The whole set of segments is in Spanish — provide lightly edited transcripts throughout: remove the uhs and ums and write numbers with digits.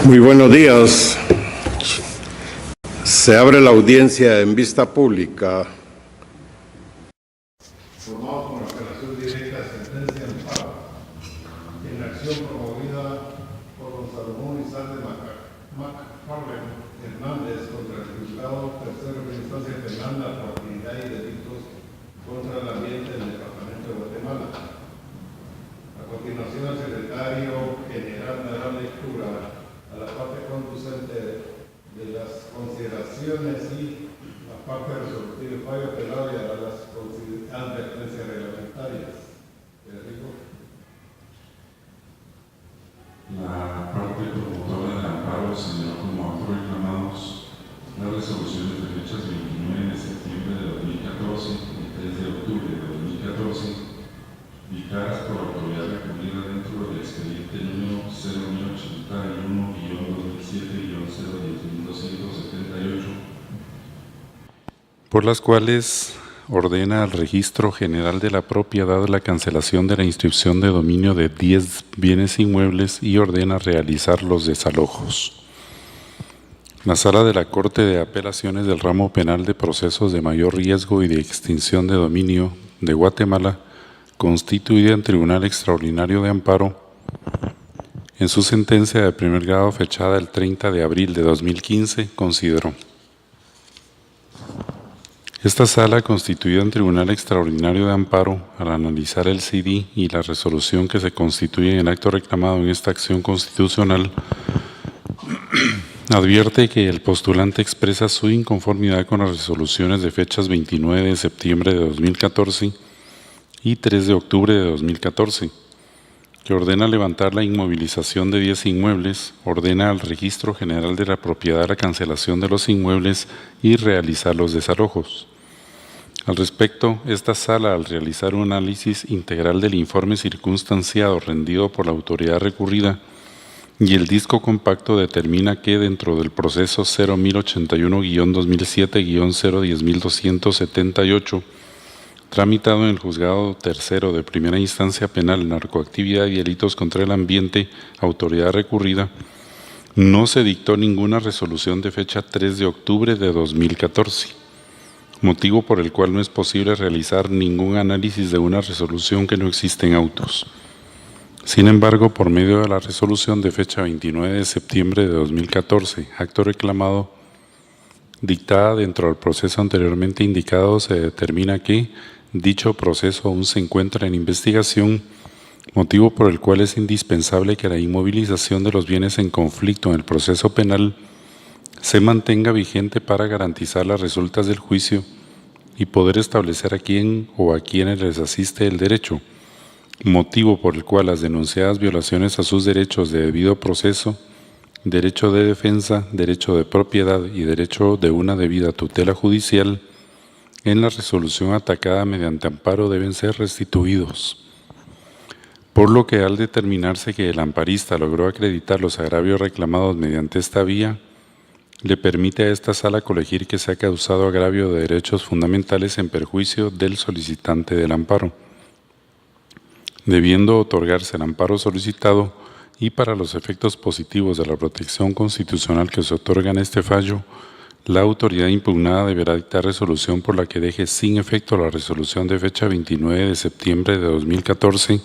Muy buenos días. Se abre la audiencia en vista pública. Formado con apelación directa de sentencia de amparo en la acción promovida por don Salomón Lizardo McFarlane Hernández contra el juzgado tercero de instancia penal por actividad y delitos contra el ambiente del departamento de Guatemala. A continuación, el secretario general dará lectura a la parte conducente de las consideraciones y la parte resolutiva del fallo apelado y hará las advertencias reglamentarias. Federico. La parte promotora del amparo señaló como actos reclamados las resoluciones de fechas 29 de septiembre de 2014 y 3 de octubre de 2014, dictadas por la autoridad recurrida dentro del expediente número 01081-2007-010.278, por las cuales ordena al Registro General de la Propiedad la cancelación de la inscripción de dominio de 10 bienes inmuebles y ordena realizar los desalojos. La Sala de la Corte de Apelaciones del Ramo Penal de Procesos de Mayor Riesgo y de Extinción de Dominio de Guatemala, constituida en Tribunal Extraordinario de Amparo, en su sentencia de primer grado fechada el 30 de abril de 2015, consideró: esta sala, constituida en Tribunal Extraordinario de Amparo, al analizar el CD y la resolución que se constituye en el acto reclamado en esta acción constitucional, advierte que el postulante expresa su inconformidad con las resoluciones de fechas 29 de septiembre de 2014 y 3 de octubre de 2014, que ordena levantar la inmovilización de 10 inmuebles, ordena al Registro General de la Propiedad la cancelación de los inmuebles y realizar los desalojos. Al respecto, esta sala, al realizar un análisis integral del informe circunstanciado rendido por la autoridad recurrida y el disco compacto, determina que dentro del proceso 01081-2007-010.278, tramitado en el Juzgado Tercero de Primera Instancia Penal, Narcoactividad y Delitos contra el Ambiente, autoridad recurrida, no se dictó ninguna resolución de fecha 3 de octubre de 2014, motivo por el cual no es posible realizar ningún análisis de una resolución que no existe en autos. Sin embargo, por medio de la resolución de fecha 29 de septiembre de 2014, acto reclamado, dictada dentro del proceso anteriormente indicado, se determina que dicho proceso aún se encuentra en investigación, motivo por el cual es indispensable que la inmovilización de los bienes en conflicto en el proceso penal se mantenga vigente para garantizar las resultas del juicio y poder establecer a quién o a quienes les asiste el derecho, motivo por el cual las denunciadas violaciones a sus derechos de debido proceso, derecho de defensa, derecho de propiedad y derecho de una debida tutela judicial en la resolución atacada mediante amparo deben ser restituidos. Por lo que, al determinarse que el amparista logró acreditar los agravios reclamados mediante esta vía, le permite a esta sala colegir que se ha causado agravio de derechos fundamentales en perjuicio del solicitante del amparo, debiendo otorgarse el amparo solicitado, y para los efectos positivos de la protección constitucional que se otorga en este fallo, la autoridad impugnada deberá dictar resolución por la que deje sin efecto la resolución de fecha 29 de septiembre de 2014,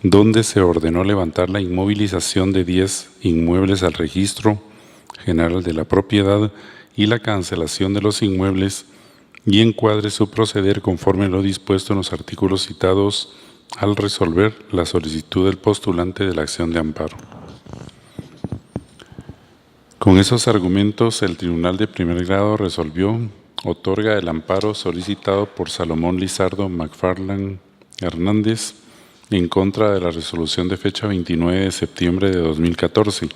donde se ordenó levantar la inmovilización de 10 inmuebles al Registro General de la Propiedad y la cancelación de los inmuebles, y encuadre su proceder conforme lo dispuesto en los artículos citados al resolver la solicitud del postulante de la acción de amparo. Con esos argumentos, el Tribunal de Primer Grado resolvió: otorga el amparo solicitado por Salomón Lizardo McFarlane Hernández en contra de la resolución de fecha 29 de septiembre de 2014,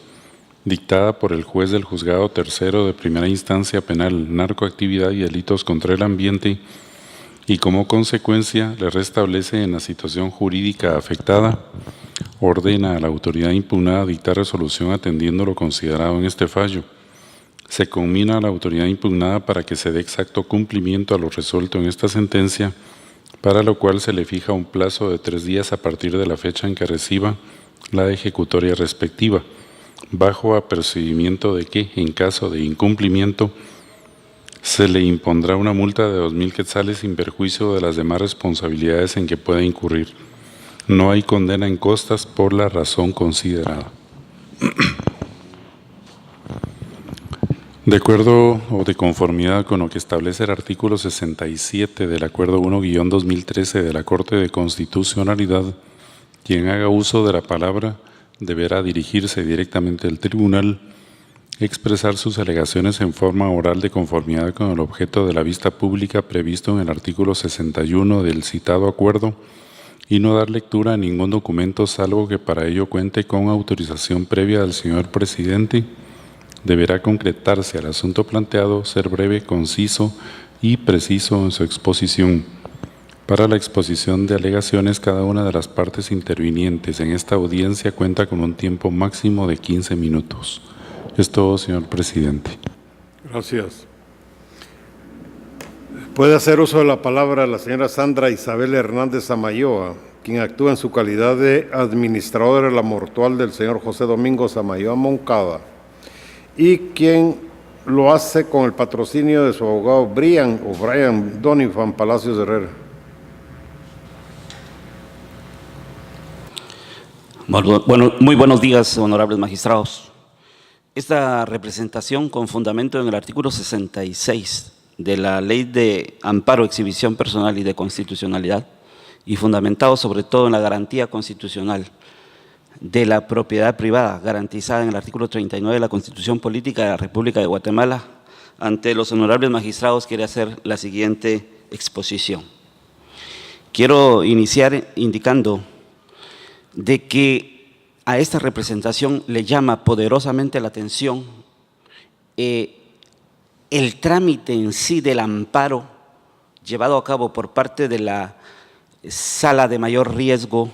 dictada por el juez del Juzgado Tercero de Primera Instancia Penal, Narcoactividad y Delitos contra el Ambiente, y como consecuencia le restablece en la situación jurídica afectada, ordena a la autoridad impugnada dictar resolución atendiendo lo considerado en este fallo. Se conmina a la autoridad impugnada para que se dé exacto cumplimiento a lo resuelto en esta sentencia, para lo cual se le fija un plazo de 3 días a partir de la fecha en que reciba la ejecutoria respectiva, bajo apercibimiento de que, en caso de incumplimiento, se le impondrá una multa de 2,000 quetzales sin perjuicio de las demás responsabilidades en que pueda incurrir. No hay condena en costas por la razón considerada. De acuerdo o de conformidad con lo que establece el artículo 67 del Acuerdo 1-2013 de la Corte de Constitucionalidad, quien haga uso de la palabra deberá dirigirse directamente al tribunal, expresar sus alegaciones en forma oral de conformidad con el objeto de la vista pública previsto en el artículo 61 del citado acuerdo y no dar lectura a ningún documento salvo que para ello cuente con autorización previa del señor presidente. Deberá concretarse al asunto planteado, ser breve, conciso y preciso en su exposición. Para la exposición de alegaciones, cada una de las partes intervinientes en esta audiencia cuenta con un tiempo máximo de 15 minutos. Es todo, señor presidente. Gracias. Puede hacer uso de la palabra la señora Sandra Isabel Hernández Samayoa, quien actúa en su calidad de administradora de la mortual del señor José Domingo Samayoa Moncada, y quien lo hace con el patrocinio de su abogado Brian Donifan Palacios Herrera. Bueno, muy buenos días, honorables magistrados. Esta representación con fundamento en el artículo 66 de la Ley de Amparo, Exhibición Personal y de Constitucionalidad, y fundamentado sobre todo en la garantía constitucional de la propiedad privada, garantizada en el artículo 39 de la Constitución Política de la República de Guatemala, ante los honorables magistrados quiere hacer la siguiente exposición. Quiero iniciar indicando de que a esta representación le llama poderosamente la atención el trámite en sí del amparo llevado a cabo por parte de la Sala de Mayor Riesgo,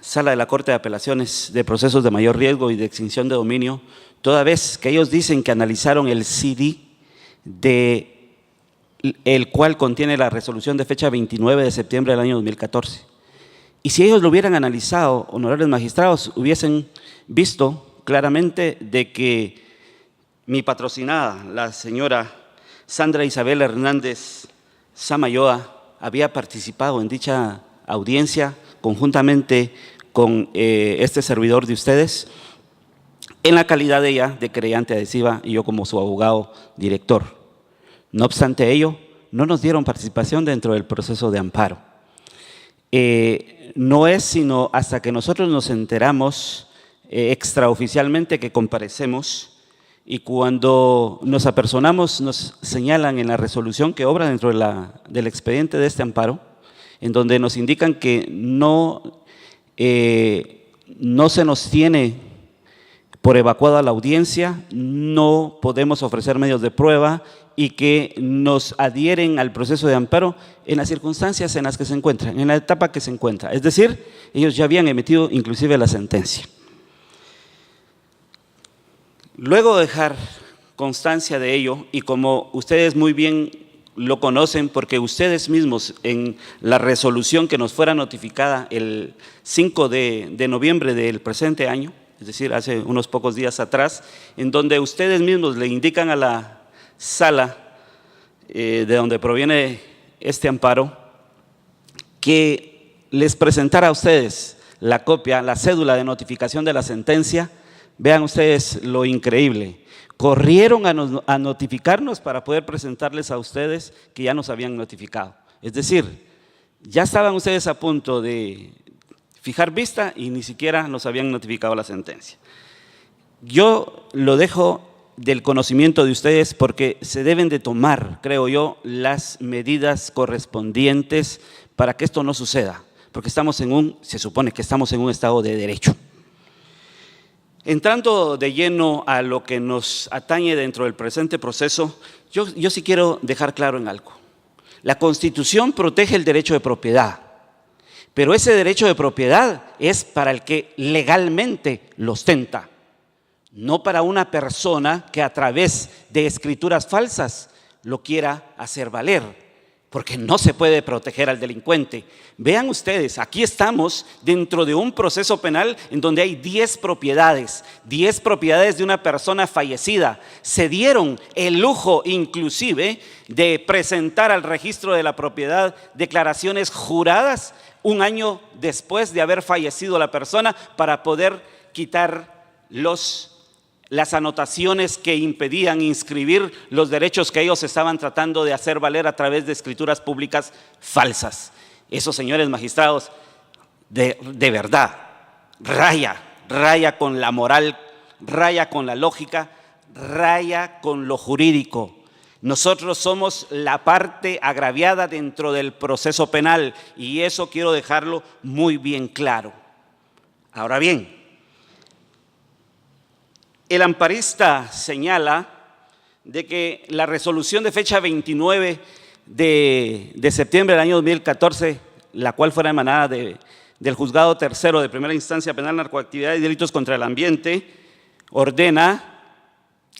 Sala de la Corte de Apelaciones de Procesos de Mayor Riesgo y de Extinción de Dominio, toda vez que ellos dicen que analizaron el CD el cual contiene la resolución de fecha 29 de septiembre del año 2014. Y si ellos lo hubieran analizado, honorables magistrados, hubiesen visto claramente de que mi patrocinada, la señora Sandra Isabel Hernández Samayoa, había participado en dicha audiencia conjuntamente con este servidor de ustedes, en la calidad de ella de querellante adhesiva y yo como su abogado director. No obstante ello, no nos dieron participación dentro del proceso de amparo. No es sino hasta que nosotros nos enteramos extraoficialmente que comparecemos y cuando nos apersonamos nos señalan en la resolución que obra dentro del expediente de este amparo, en donde nos indican que no se nos tiene por evacuada la audiencia, no podemos ofrecer medios de prueba y que nos adhieren al proceso de amparo en las circunstancias en las que se encuentran, en la etapa que se encuentra. Es decir, ellos ya habían emitido inclusive la sentencia. Luego de dejar constancia de ello, y como ustedes muy bien lo conocen, porque ustedes mismos en la resolución que nos fuera notificada el 5 de noviembre del presente año, es decir, hace unos pocos días atrás, en donde ustedes mismos le indican a la sala de donde proviene este amparo que les presentara a ustedes la copia, la cédula de notificación de la sentencia. Vean ustedes lo increíble, corrieron a notificarnos para poder presentarles a ustedes que ya nos habían notificado. Es decir, ya estaban ustedes a punto de fijar vista y ni siquiera nos habían notificado la sentencia. Yo lo dejo del conocimiento de ustedes porque se deben de tomar, creo yo, las medidas correspondientes para que esto no suceda, porque se supone que estamos en un estado de derecho. Entrando de lleno a lo que nos atañe dentro del presente proceso, yo sí quiero dejar claro en algo. La Constitución protege el derecho de propiedad, pero ese derecho de propiedad es para el que legalmente lo ostenta, no para una persona que a través de escrituras falsas lo quiera hacer valer. porque no se puede proteger al delincuente. Vean ustedes, aquí estamos dentro de un proceso penal en donde hay 10 propiedades de una persona fallecida. Se dieron el lujo inclusive de presentar al registro de la propiedad declaraciones juradas un año después de haber fallecido la persona para poder quitar las anotaciones que impedían inscribir los derechos que ellos estaban tratando de hacer valer a través de escrituras públicas falsas. Esos señores magistrados, de verdad, raya con la moral, raya con la lógica, raya con lo jurídico. Nosotros somos la parte agraviada dentro del proceso penal y eso quiero dejarlo muy bien claro. Ahora bien, el amparista señala de que la resolución de fecha 29 de septiembre del año 2014, la cual fuera emanada del Juzgado Tercero de Primera Instancia Penal, Narcoactividad y Delitos contra el Ambiente, ordena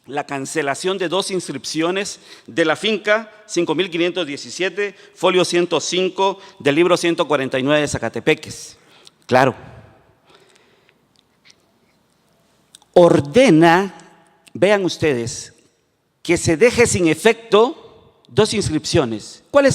la cancelación de 2 inscripciones de la finca 5517, folio 105 del libro 149 de Zacatepeques. Claro. Ordena, vean ustedes, que se deje sin efecto 2 inscripciones. ¿Cuáles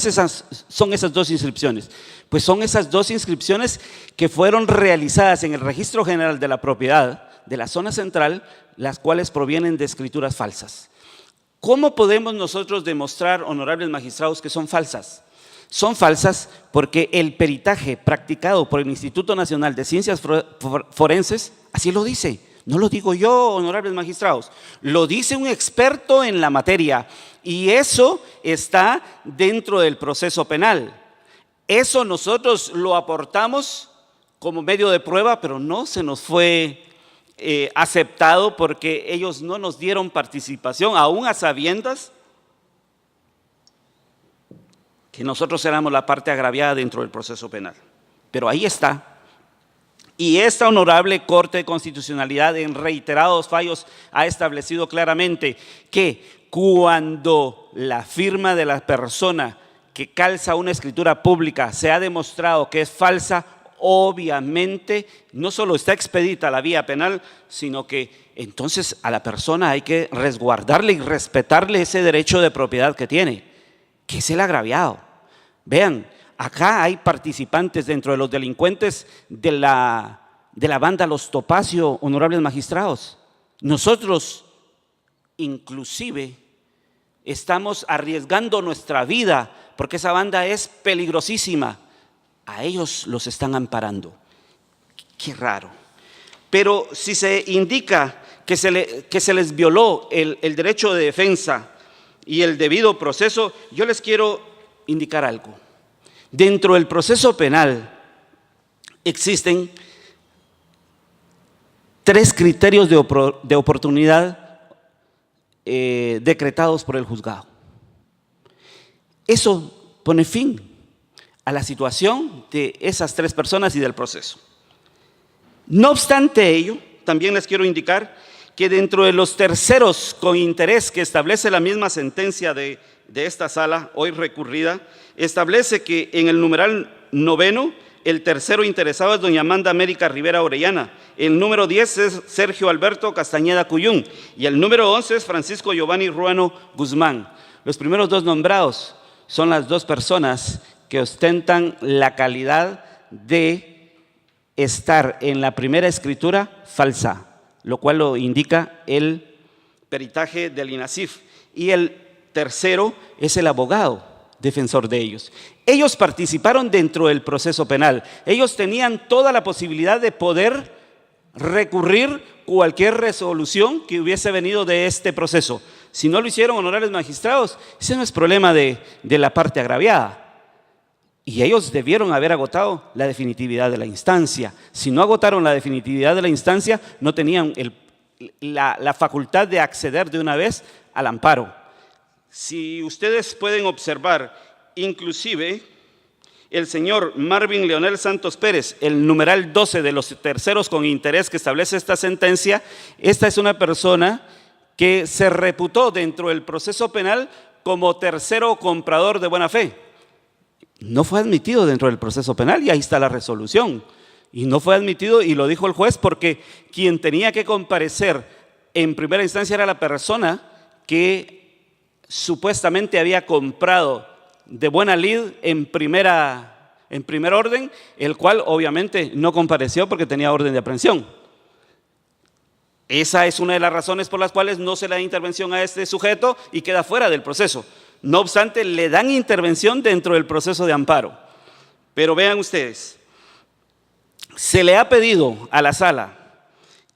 son esas 2 inscripciones? Pues son esas 2 inscripciones que fueron realizadas en el Registro General de la Propiedad de la Zona Central, las cuales provienen de escrituras falsas. ¿Cómo podemos nosotros demostrar, honorables magistrados, que son falsas? Son falsas porque el peritaje practicado por el Instituto Nacional de Ciencias Forenses así lo dice. No lo digo yo, honorables magistrados, lo dice un experto en la materia y eso está dentro del proceso penal. Eso nosotros lo aportamos como medio de prueba, pero no se nos fue aceptado porque ellos no nos dieron participación, aún a sabiendas que nosotros éramos la parte agraviada dentro del proceso penal. Pero ahí está. Y esta honorable Corte de Constitucionalidad en reiterados fallos ha establecido claramente que cuando la firma de la persona que calza una escritura pública se ha demostrado que es falsa, obviamente no solo está expedita la vía penal, sino que entonces a la persona hay que resguardarle y respetarle ese derecho de propiedad que tiene, que es el agraviado. Vean, acá hay participantes dentro de los delincuentes de la banda Los Topacio, honorables magistrados. Nosotros inclusive estamos arriesgando nuestra vida porque esa banda es peligrosísima. A ellos los están amparando. Qué raro. Pero si se indica que se les violó el derecho de defensa y el debido proceso, yo les quiero indicar algo. Dentro del proceso penal existen 3 criterios de oportunidad decretados por el juzgado. Eso pone fin a la situación de esas 3 personas y del proceso. No obstante ello, también les quiero indicar que dentro de los terceros con interés que establece la misma sentencia de esta sala, hoy recurrida, establece que en el numeral 9, el tercero interesado es doña Amanda América Rivera Orellana, el número 10 es Sergio Alberto Castañeda Cuyún y el número 11 es Francisco Giovanni Ruano Guzmán. Los primeros 2 nombrados son las 2 personas que ostentan la calidad de estar en la primera escritura falsa, lo cual lo indica el peritaje del INACIF, y el tercero es el abogado defensor de ellos. Ellos participaron dentro del proceso penal, ellos tenían toda la posibilidad de poder recurrir cualquier resolución que hubiese venido de este proceso. Si no lo hicieron, honorables magistrados, ese no es problema de la parte agraviada. Y ellos debieron haber agotado la definitividad de la instancia. Si no agotaron la definitividad de la instancia, no tenían la facultad de acceder de una vez al amparo. Si ustedes pueden observar, inclusive el señor Marvin Leonel Santos Pérez, el numeral 12 de los terceros con interés que establece esta sentencia, esta es una persona que se reputó dentro del proceso penal como tercero comprador de buena fe. no fue admitido dentro del proceso penal y ahí está la resolución. Y no fue admitido, y lo dijo el juez, porque quien tenía que comparecer en primera instancia era la persona que supuestamente había comprado de buena lid en primer orden, el cual obviamente no compareció porque tenía orden de aprehensión. Esa es una de las razones por las cuales no se le da intervención a este sujeto y queda fuera del proceso. No obstante, le dan intervención dentro del proceso de amparo. Pero vean ustedes, se le ha pedido a la sala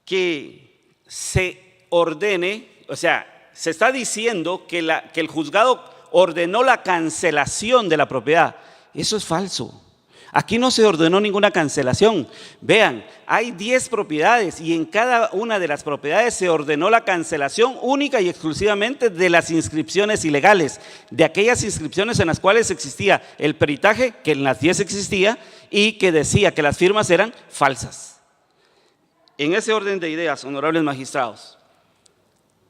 que se ordene, o sea, se está diciendo que el juzgado ordenó la cancelación de la propiedad. Eso es falso. Aquí no se ordenó ninguna cancelación. Vean, hay 10 propiedades y en cada una de las propiedades se ordenó la cancelación única y exclusivamente de las inscripciones ilegales, de aquellas inscripciones en las cuales existía el peritaje, que en las 10 existía, y que decía que las firmas eran falsas. En ese orden de ideas, honorables magistrados,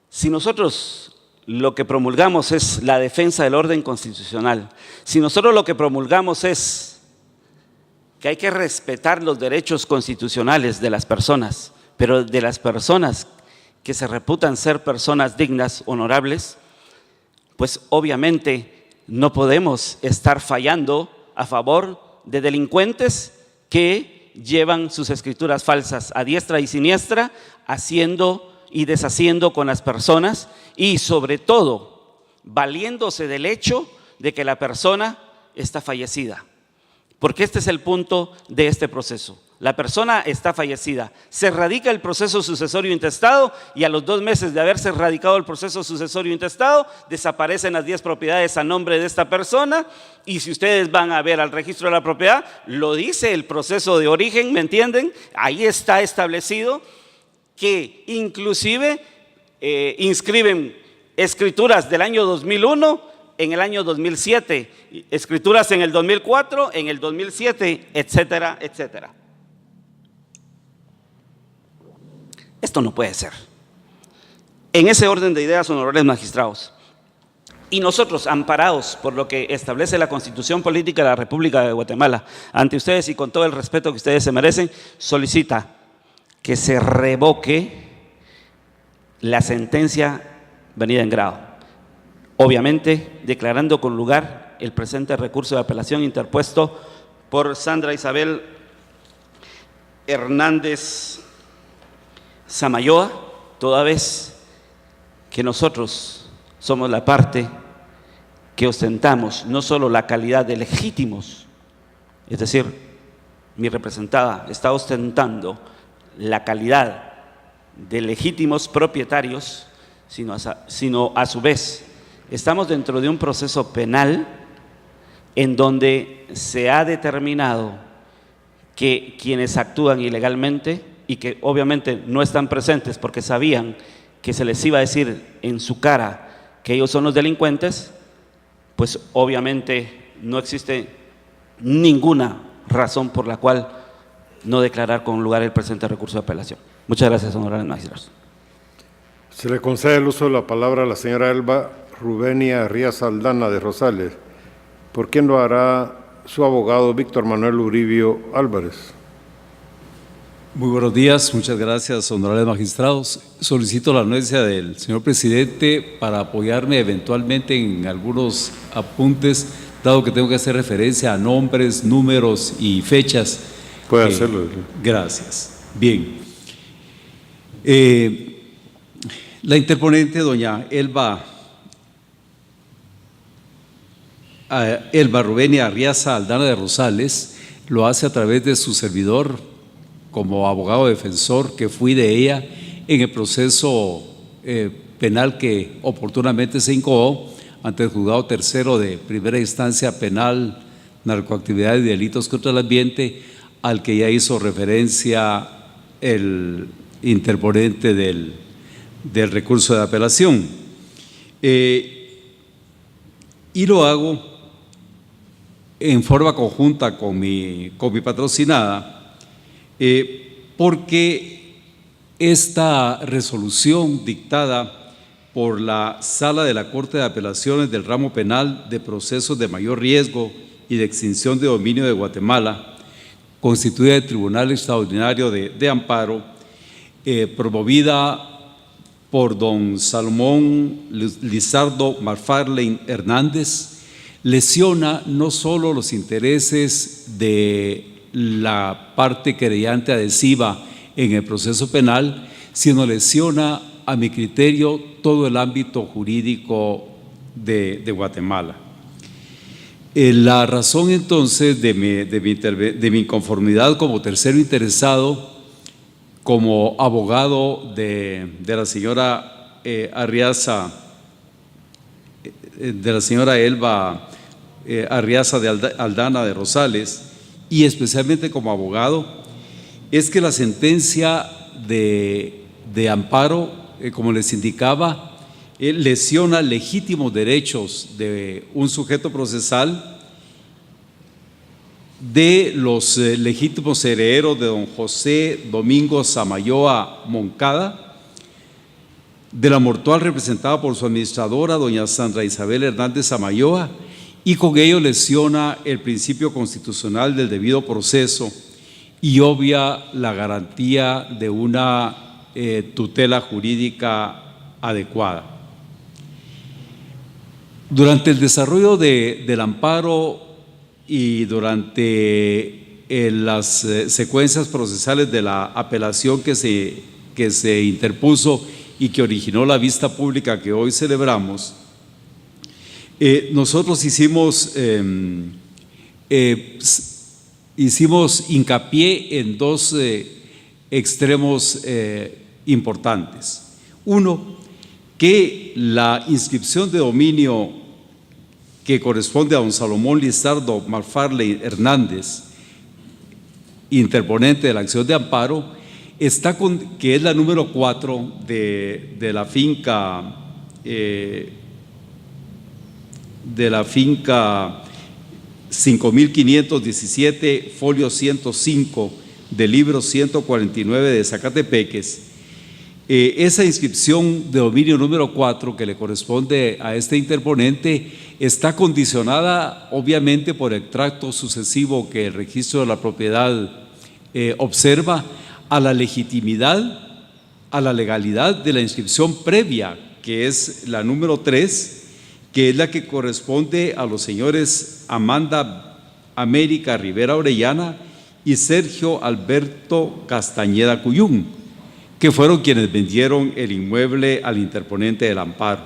si nosotros lo que promulgamos es la defensa del orden constitucional, si nosotros lo que promulgamos es que hay que respetar los derechos constitucionales de las personas, pero de las personas que se reputan ser personas dignas, honorables, pues obviamente no podemos estar fallando a favor de delincuentes que llevan sus escrituras falsas a diestra y siniestra, haciendo y deshaciendo con las personas y sobre todo valiéndose del hecho de que la persona está fallecida. Porque este es el punto de este proceso. La persona está fallecida, se radica el proceso sucesorio intestado y a los 2 meses de haberse radicado el proceso sucesorio intestado, desaparecen las 10 propiedades a nombre de esta persona y si ustedes van a ver al registro de la propiedad, lo dice el proceso de origen, ¿me entienden? Ahí está establecido que inclusive inscriben escrituras del año 2001, en el año 2007, escrituras en el 2004, en el 2007, etcétera, etcétera. Esto no puede ser. En ese orden de ideas, honorables magistrados, y nosotros, amparados por lo que establece la Constitución Política de la República de Guatemala, ante ustedes y con todo el respeto que ustedes se merecen, solicita que se revoque la sentencia venida en grado. Obviamente, declarando con lugar el presente recurso de apelación interpuesto por Sandra Isabel Hernández Samayoa, toda vez que nosotros somos la parte que ostentamos no solo la calidad de legítimos, es decir, mi representada está ostentando la calidad de legítimos propietarios, sino a su vez estamos dentro de un proceso penal en donde se ha determinado que quienes actúan ilegalmente y que obviamente no están presentes porque sabían que se les iba a decir en su cara que ellos son los delincuentes, pues obviamente no existe ninguna razón por la cual no declarar con lugar el presente recurso de apelación. Muchas gracias, honorables magistrados. Se le concede el uso de la palabra a la señora Elba Rubenia Rías Aldana de Rosales. ¿Por quién lo hará su abogado Víctor Manuel Uribio Álvarez? Muy buenos días, muchas gracias, honorables magistrados. Solicito la anuencia del señor presidente para apoyarme eventualmente en algunos apuntes, dado que tengo que hacer referencia a nombres, números y fechas. Puede hacerlo. Gracias. Bien. La interponente, doña Elba Rubenia Arriaza Aldana de Rosales, lo hace a través de su servidor como abogado defensor que fui de ella en el proceso penal que oportunamente se incoó ante el juzgado tercero de primera instancia penal, narcoactividad y delitos contra el ambiente, al que ya hizo referencia el interponente del recurso de apelación. Y lo hago en forma conjunta con mi patrocinada, porque esta resolución dictada por la Sala de la Corte de Apelaciones del Ramo Penal de Procesos de Mayor Riesgo y de Extinción de Dominio de Guatemala, constituida el Tribunal Extraordinario de Amparo, promovida por don Salomón Lizardo McFarlane Hernández, lesiona no solo los intereses de la parte querellante adhesiva en el proceso penal, sino lesiona, a mi criterio, todo el ámbito jurídico de Guatemala. La razón entonces de mi inconformidad como tercero interesado, como abogado de la señora Arriaza, de la señora Elba Arriaza de Aldana de Rosales, y especialmente como abogado, es que la sentencia de amparo, como les indicaba, lesiona legítimos derechos de un sujeto procesal, de los legítimos herederos de don José Domingo Samayoa Moncada, de la mortual representada por su administradora, doña Sandra Isabel Hernández Samayoa, y con ello lesiona el principio constitucional del debido proceso y obvia la garantía de una tutela jurídica adecuada. Durante el desarrollo del amparo y durante las secuencias procesales de la apelación que se interpuso y que originó la vista pública que hoy celebramos, nosotros hicimos hincapié en dos extremos importantes. Uno, que la inscripción de dominio que corresponde a don Salomón Lizardo McFarlane Hernández, interponente de la acción de amparo, que es la número 4 de la finca 5517, folio 105 del libro 149 de Zacatepeques. Esa inscripción de dominio número 4 que le corresponde a este interponente está condicionada obviamente por el tracto sucesivo que el registro de la propiedad observa a la legitimidad, a la legalidad de la inscripción previa, que es la número 3, que es la que corresponde a los señores Amanda América Rivera Orellana y Sergio Alberto Castañeda Cuyún, que fueron quienes vendieron el inmueble al interponente del amparo.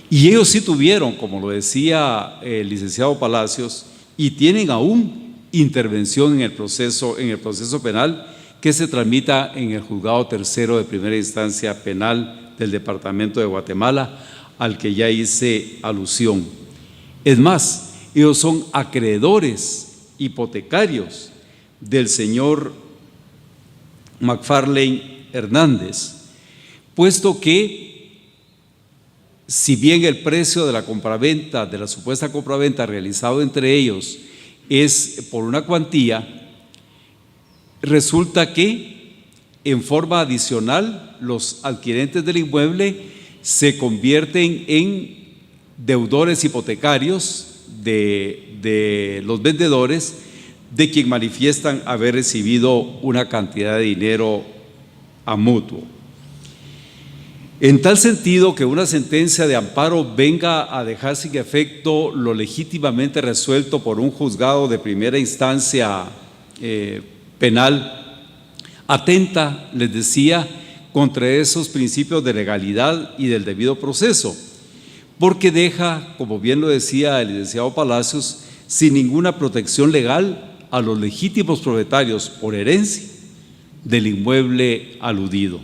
Y ellos sí tuvieron, como lo decía el licenciado Palacios, y tienen aún intervención en el proceso penal que se tramita en el Juzgado Tercero de Primera Instancia Penal del Departamento de Guatemala, al que ya hice alusión. Es más, ellos son acreedores hipotecarios del señor McFarlane Hernández, puesto que si bien el precio de la compraventa, de la supuesta compraventa realizado entre ellos es por una cuantía, resulta que en forma adicional los adquirentes del inmueble se convierten en deudores hipotecarios de los vendedores, de quien manifiestan haber recibido una cantidad de dinero a mutuo. En tal sentido que una sentencia de amparo venga a dejar sin efecto lo legítimamente resuelto por un juzgado de primera instancia penal, atenta, les decía, contra esos principios de legalidad y del debido proceso, porque deja, como bien lo decía el licenciado Palacios, sin ninguna protección legal a los legítimos propietarios por herencia del inmueble aludido.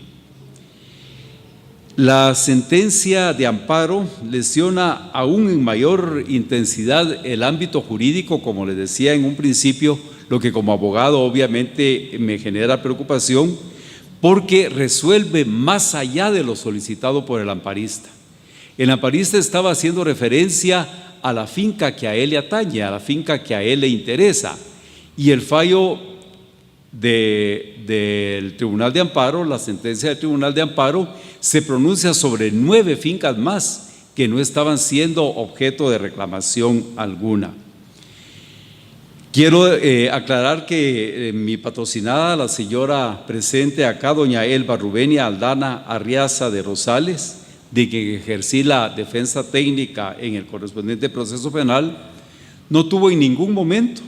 La sentencia de amparo lesiona aún en mayor intensidad el ámbito jurídico, como les decía en un principio, lo que como abogado obviamente me genera preocupación, porque resuelve más allá de lo solicitado por el amparista. El amparista estaba haciendo referencia a la finca que a él le atañe, a la finca que a él le interesa, y el fallo del Tribunal de Amparo, la sentencia del Tribunal de Amparo, se pronuncia sobre 9 fincas más que no estaban siendo objeto de reclamación alguna. Quiero aclarar que mi patrocinada, la señora presente acá, doña Elba Rubenia Aldana Arriaza de Rosales, de que ejercí la defensa técnica en el correspondiente proceso penal, no tuvo en ningún momento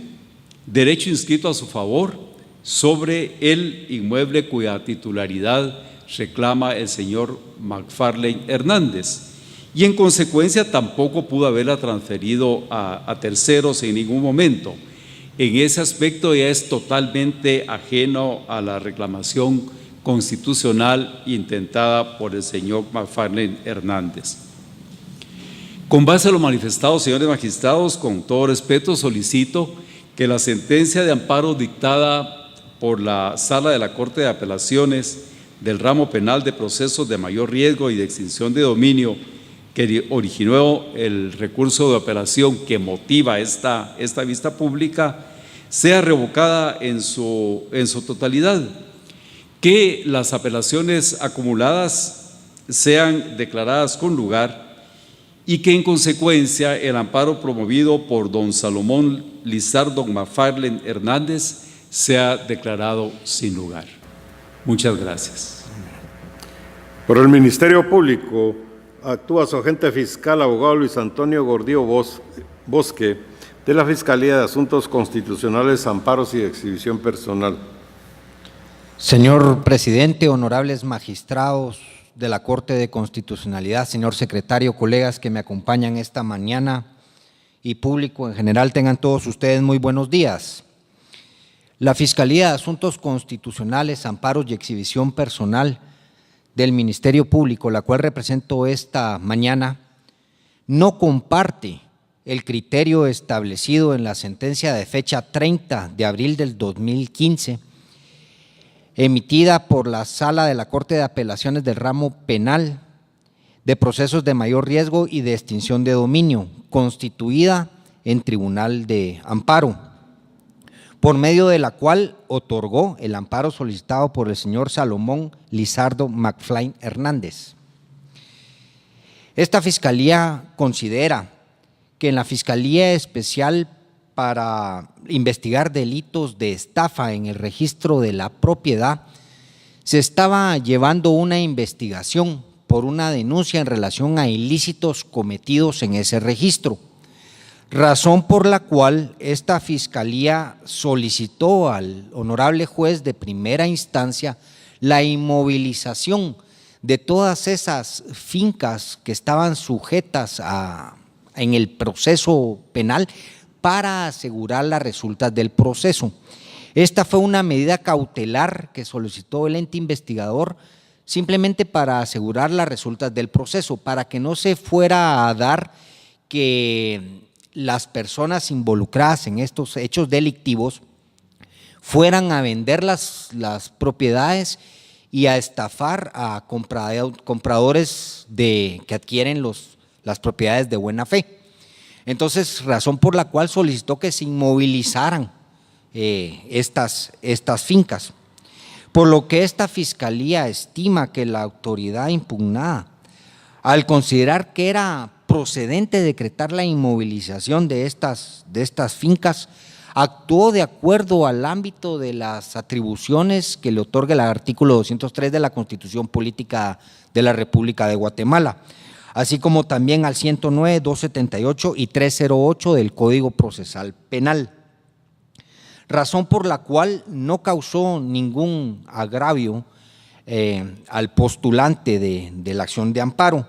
derecho inscrito a su favor sobre el inmueble cuya titularidad reclama el señor McFarlane Hernández, y en consecuencia tampoco pudo haberla transferido a terceros en ningún momento. En ese aspecto ya es totalmente ajeno a la reclamación constitucional intentada por el señor McFarlane Hernández. Con base a lo manifestado, señores magistrados, con todo respeto solicito que la sentencia de amparo dictada por la Sala de la Corte de Apelaciones del ramo penal de procesos de mayor riesgo y de extinción de dominio que originó el recurso de apelación que motiva esta vista pública sea revocada en su totalidad, que las apelaciones acumuladas sean declaradas con lugar y que en consecuencia el amparo promovido por don Salomón Lizardo McFarlane Hernández sea declarado sin lugar. Muchas gracias. Por el Ministerio Público actúa su agente fiscal, abogado Luis Antonio Gordillo Bosque, de la Fiscalía de Asuntos Constitucionales, Amparos y de Exhibición Personal. Señor presidente, honorables magistrados de la Corte de Constitucionalidad, señor secretario, colegas que me acompañan esta mañana y público en general, tengan todos ustedes muy buenos días. La Fiscalía de Asuntos Constitucionales, Amparos y Exhibición Personal del Ministerio Público, la cual represento esta mañana, no comparte el criterio establecido en la sentencia de fecha 30 de abril del 2015, emitida por la Sala de la Corte de Apelaciones del ramo penal de procesos de mayor riesgo y de extinción de dominio, constituida en Tribunal de Amparo, por medio de la cual otorgó el amparo solicitado por el señor Salomón Lizardo McFarlane Hernández. Esta Fiscalía considera que en la Fiscalía Especial para investigar delitos de estafa en el registro de la propiedad se estaba llevando una investigación por una denuncia en relación a ilícitos cometidos en ese registro, razón por la cual esta Fiscalía solicitó al honorable juez de primera instancia la inmovilización de todas esas fincas que estaban sujetas en el proceso penal para asegurar las resultas del proceso. Esta fue una medida cautelar que solicitó el ente investigador simplemente para asegurar las resultas del proceso, para que no se fuera a dar que las personas involucradas en estos hechos delictivos fueran a vender las propiedades y a estafar a compradores que adquieren las propiedades de buena fe. Entonces, razón por la cual solicitó que se inmovilizaran estas fincas, por lo que esta Fiscalía estima que la autoridad impugnada, al considerar que era procedente decretar la inmovilización de estas fincas, actuó de acuerdo al ámbito de las atribuciones que le otorga el artículo 203 de la Constitución Política de la República de Guatemala, así como también al 109, 278 y 308 del Código Procesal Penal, razón por la cual no causó ningún agravio al postulante de la acción de amparo.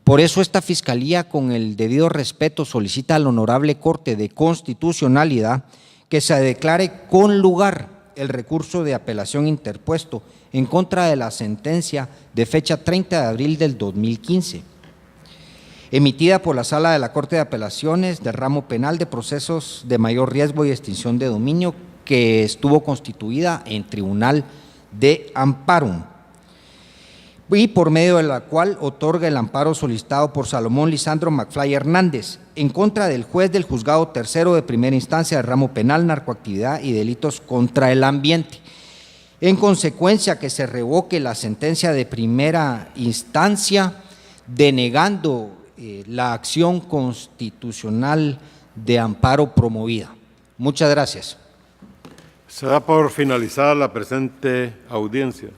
Por eso esta Fiscalía, con el debido respeto, solicita a la Honorable Corte de Constitucionalidad que se declare con lugar el recurso de apelación interpuesto en contra de la sentencia de fecha 30 de abril del 2015, emitida por la Sala de la Corte de Apelaciones del ramo penal de procesos de mayor riesgo y extinción de dominio, que estuvo constituida en Tribunal de Amparo, y por medio de la cual otorga el amparo solicitado por Salomón Lizardo McFarlane Hernández en contra del juez del Juzgado Tercero de Primera Instancia del ramo penal, narcoactividad y delitos contra el ambiente. En consecuencia, que se revoque la sentencia de primera instancia, denegando la acción constitucional de amparo promovida. Muchas gracias. Se da por finalizada la presente audiencia.